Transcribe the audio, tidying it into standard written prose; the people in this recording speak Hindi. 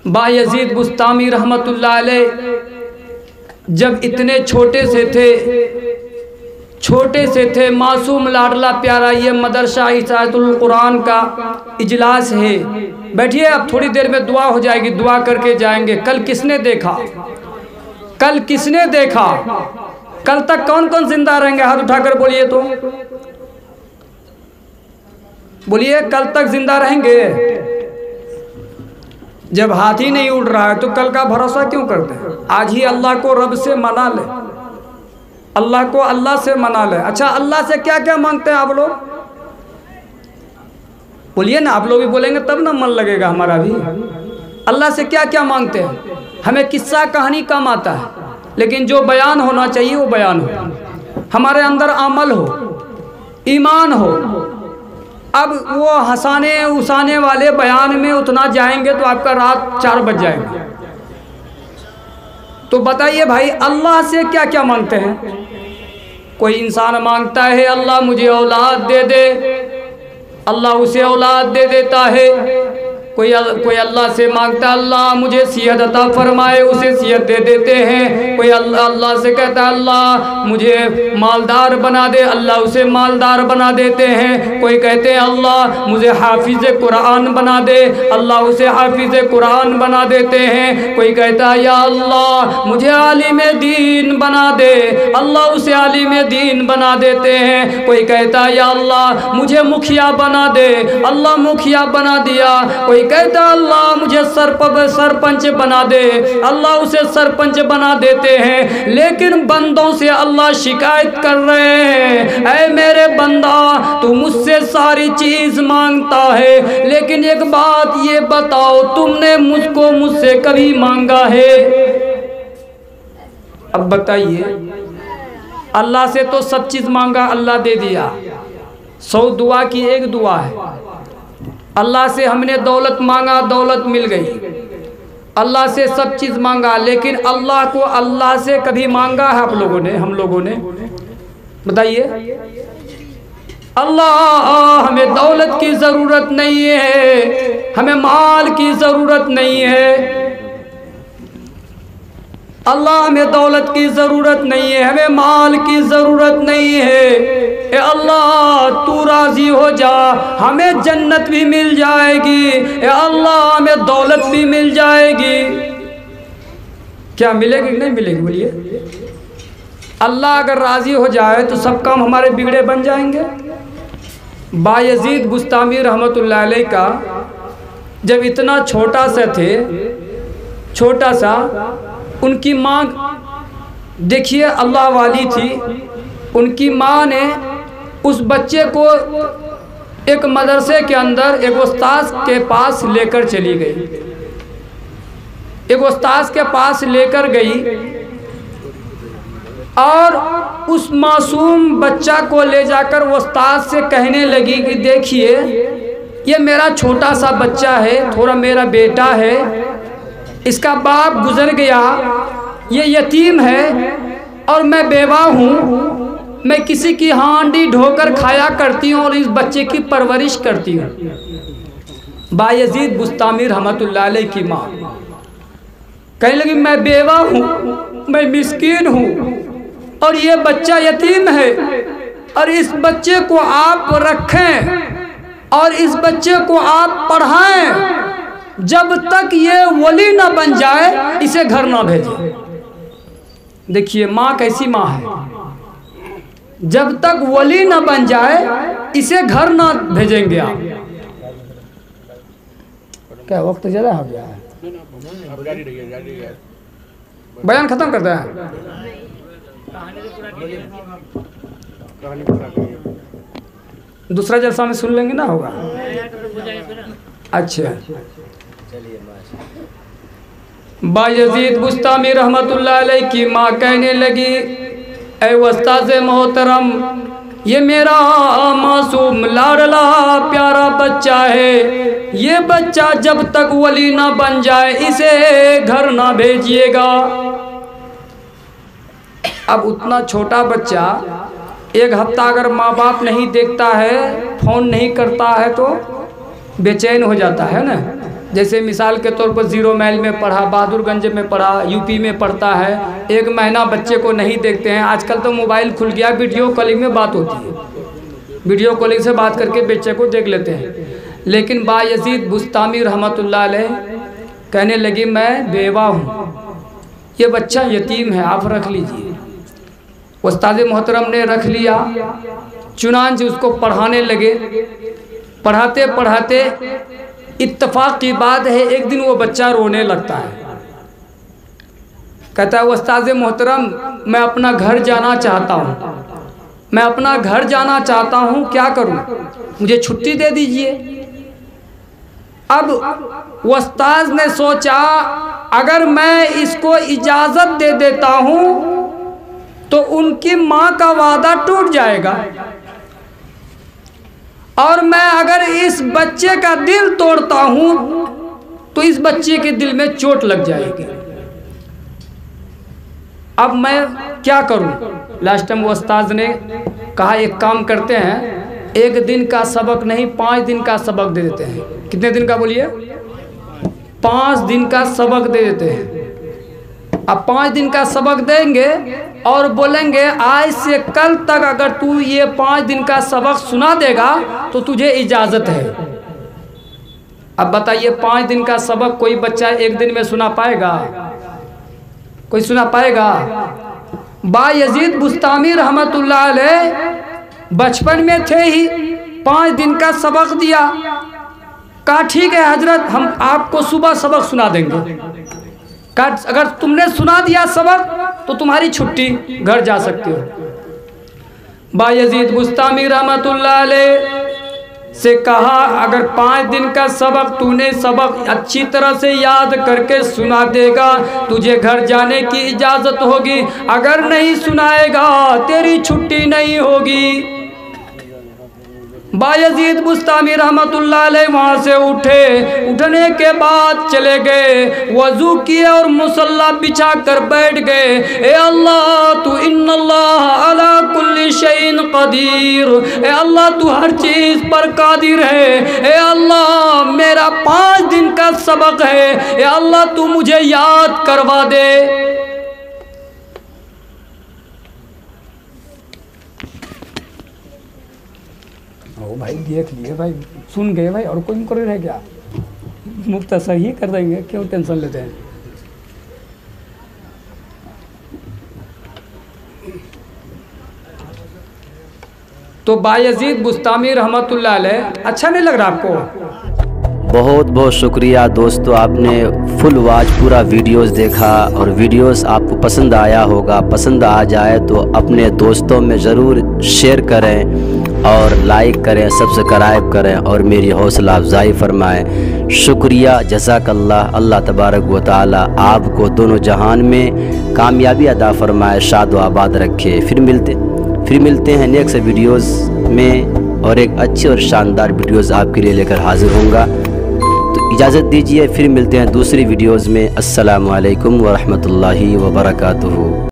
बायजीद बुस्तामी रहमतुल्लाह अलैह जब इतने छोटे से थे मासूम लाडला प्यारा, ये मदरसा इसाअतुल कुरान का इजलास है। बैठिए, अब थोड़ी देर में दुआ हो जाएगी, दुआ करके जाएंगे। कल किसने देखा कल तक कौन कौन जिंदा रहेंगे? हाथ उठाकर बोलिए, तो बोलिए, कल तक जिंदा रहेंगे? जब हाथ ही नहीं उड़ रहा है तो कल का भरोसा क्यों करते हैं? आज ही अल्लाह को रब से मना ले, अल्लाह को अल्लाह से मना ले। अच्छा, अल्लाह से क्या क्या मांगते हैं आप लोग? बोलिए ना, आप लोग भी बोलेंगे तब ना मन लगेगा हमारा भी। अल्लाह से क्या क्या मांगते हैं? हमें किस्सा कहानी कम आता है, लेकिन जो बयान होना चाहिए वो बयान हो, हमारे अंदर अमल हो, ईमान हो। अब वो हंसाने उसाने वाले बयान में उतना जाएंगे तो आपका रात 4 बज जाएगा। तो बताइए भाई, अल्लाह से क्या क्या मांगते हैं? कोई इंसान मांगता है अल्लाह मुझे औलाद दे दे, अल्लाह उसे औलाद दे देता है। कोई अल्लाह से मांगता है अल्लाह मुझे सिहत अता फरमाए, उसे सिहत दे देते हैं। कोई अल्लाह से कहता है अल्लाह मुझे मालदार बना दे, अल्लाह उसे मालदार बना देते हैं। कोई कहते हैं अल्लाह मुझे हाफिज़ कुरान बना दे, अल्लाह उसे हाफिज़ कुरान बना देते हैं। कोई कहता है या अल्लाह मुझे आलिम दीन बना दे, अल्लाह उसे आलिम दीन बना देते हैं। कोई कहता है या अल्लाह मुझे मुखिया बना दे, अल्लाह मुखिया बना दिया। कोई कहता अल्लाह मुझे सरपंच बना दे, अल्लाह उसे सरपंच बना देते हैं। लेकिन बंदों से अल्लाह शिकायत कर रहे हैं, ऐ मेरे बंदा तू मुझसे सारी चीज मांगता है, लेकिन एक बात ये बताओ तुमने मुझसे कभी मांगा है? अब बताइए, अल्लाह से तो सब चीज मांगा, अल्लाह दे दिया। 100 दुआ की एक दुआ है। अल्लाह से हमने दौलत मांगा, दौलत मिल गई। अल्लाह से सब चीज़ मांगा, लेकिन अल्लाह को अल्लाह से कभी मांगा है आप लोगों ने, हम लोगों ने? बताइए। अल्लाह हमें दौलत की ज़रूरत नहीं है, हमें माल की ज़रूरत नहीं है। अल्लाह हमें दौलत की ज़रूरत नहीं है, हमें माल की ज़रूरत नहीं है। ए अल्लाह तू राज़ी हो जा, हमें जन्नत भी मिल जाएगी। ए अल्लाह हमें दौलत भी मिल जाएगी। क्या मिलेगी कि नहीं मिलेगी? बोलिए। अल्लाह अगर राज़ी हो जाए तो सब काम हमारे बिगड़े बन जाएंगे। बायजीद बुस्तामी रहमतुल्लाह अलैह का जब इतना छोटा सा थे, छोटा सा, उनकी माँ देखिए अल्लाह वाली थी। उनकी माँ ने उस बच्चे को एक मदरसे के अंदर एक उस्ताद के पास लेकर चली गई। एक उस्ताद के पास लेकर गई और उस मासूम बच्चा को ले जाकर उस्ताद से कहने लगी कि देखिए ये मेरा छोटा सा बच्चा है, थोड़ा मेरा बेटा है, इसका बाप गुजर गया, ये यतीम है और मैं बेवा हूँ। मैं किसी की हांडी ढोकर खाया करती हूँ और इस बच्चे की परवरिश करती हूँ। बायजीद बुस्तामी रहमतुल्लाह अलैह की माँ कहने लगी मैं बेवा हूँ, मैं मिस्कीन हूँ और ये बच्चा यतीम है, और इस बच्चे को आप रखें और इस बच्चे को आप पढ़ाएं, जब तक ये वली ना बन जाए इसे घर ना भेजें। देखिए माँ कैसी माँ है, जब तक वली ना बन जाए इसे घर ना भेजेंगे आप। क्या वक्त ज़्यादा हो गया है, बयान खत्म करता है। दूसरा जलसा में सुन लेंगे ना, होगा? अच्छा। बायजीद बुस्तामी रहमतुल्लाह अलैह की माँ कहने लगी ऐ उस्ताद मोहतरम, ये मेरा मासूम लाडला प्यारा बच्चा है, ये बच्चा जब तक वली ना बन जाए इसे घर ना भेजिएगा। अब उतना छोटा बच्चा 1 हफ्ता अगर माँ बाप नहीं देखता है, फ़ोन नहीं करता है तो बेचैन हो जाता है ना। जैसे मिसाल के तौर पर 0 माइल में पढ़ा, बहादुरगंज में पढ़ा, यूपी में पढ़ता है, 1 महीना बच्चे को नहीं देखते हैं। आजकल तो मोबाइल खुल गया, वीडियो कॉलिंग में बात होती है, वीडियो कॉलिंग से बात करके बच्चे को देख लेते हैं। लेकिन बायजीद बुस्तामी रहमतुल्लाह अलैह कहने लगी मैं बेवा हूँ, ये बच्चा यतीम है, आप रख लीजिए। उस्ताद मोहतरम ने रख लिया, चुनांचे उसको पढ़ाने लगे। पढ़ाते पढ़ाते इत्तेफाक की बात है एक दिन वो बच्चा रोने लगता है। कहता है उस्ताद मोहतरम मैं अपना घर जाना चाहता हूँ, मैं अपना घर जाना चाहता हूँ, क्या करूँ, मुझे छुट्टी दे दीजिए। अब उस्ताद ने सोचा अगर मैं इसको इजाज़त दे देता हूँ तो उनकी माँ का वादा टूट जाएगा, और मैं अगर इस बच्चे का दिल तोड़ता हूँ तो इस बच्चे के दिल में चोट लग जाएगी। अब मैं क्या करूँ। लास्ट टाइम उस्ताद ने कहा एक काम करते हैं, 1 दिन का सबक नहीं 5 दिन का सबक दे देते हैं। कितने दिन का बोलिए? 5 दिन का सबक दे देते हैं। अब 5 दिन का सबक देंगे और बोलेंगे आज से कल तक अगर तू ये 5 दिन का सबक सुना देगा तो तुझे इजाज़त है। अब बताइए 5 दिन का सबक कोई बच्चा 1 दिन में सुना पाएगा? कोई सुना पाएगा? बायजीद बुस्तामी रहमतुल्लाह अलैह बचपन में थे ही 5 दिन का सबक दिया। कहा ठीक है हजरत हम आपको सुबह सबक सुना देंगे, अगर तुमने सुना दिया सबक तो तुम्हारी छुट्टी, घर जा सकते हो। बायजीद बुस्तामी रहमतुल्लाह अलैह से कहा अगर 5 दिन का सबक तूने सबक अच्छी तरह से याद करके सुना देगा तुझे घर जाने की इजाज़त होगी, अगर नहीं सुनाएगा तेरी छुट्टी नहीं होगी। बायजीद बुस्तामी रहमतुल्लाह अलैह वहाँ से उठे, उठने के बाद चले गए, वज़ू किए और मुसल्ला बिछा कर बैठ गए। ए अल्लाह तू इन्नल्लाह अला कुल्ली शैइन कदीर, ए अल्लाह तू हर चीज़ पर कादिर है। ए अल्लाह मेरा 5 दिन का सबक है, ए अल्लाह तू मुझे याद करवा दे। ओ भाई देख लिए भाई, सुन गए भाई, और कोई मुकर्रर है क्या? मुख्तसर ही कर देंगे, क्यों टेंशन लेते हैं। तो बायजीद बुस्तामी रहमतुल्लाह अलैह अच्छा नहीं लग रहा आपको? बहुत बहुत शुक्रिया दोस्तों, आपने फुल वॉच पूरा वीडियोस देखा और वीडियोस आपको पसंद आया होगा। पसंद आ जाए तो अपने दोस्तों में ज़रूर शेयर करें और लाइक करें, सब्सक्राइब करें और मेरी हौसला अफजाई फरमाएं। शुक्रिया, जज़ाकल्लाह। अल्लाह तबारक व तआला आपको दोनों जहान में कामयाबी अदा फरमाए, शाद व आबाद रखे। फिर मिलते हैं नेक्स्ट वीडियोस में और एक अच्छे और शानदार वीडियोस आपके लिए लेकर हाजिर होऊंगा। तो इजाज़त दीजिए, फिर मिलते हैं दूसरी वीडियोस में। अस्सलामु अलैकुम व रहमतुल्लाहि व बरकातुहू।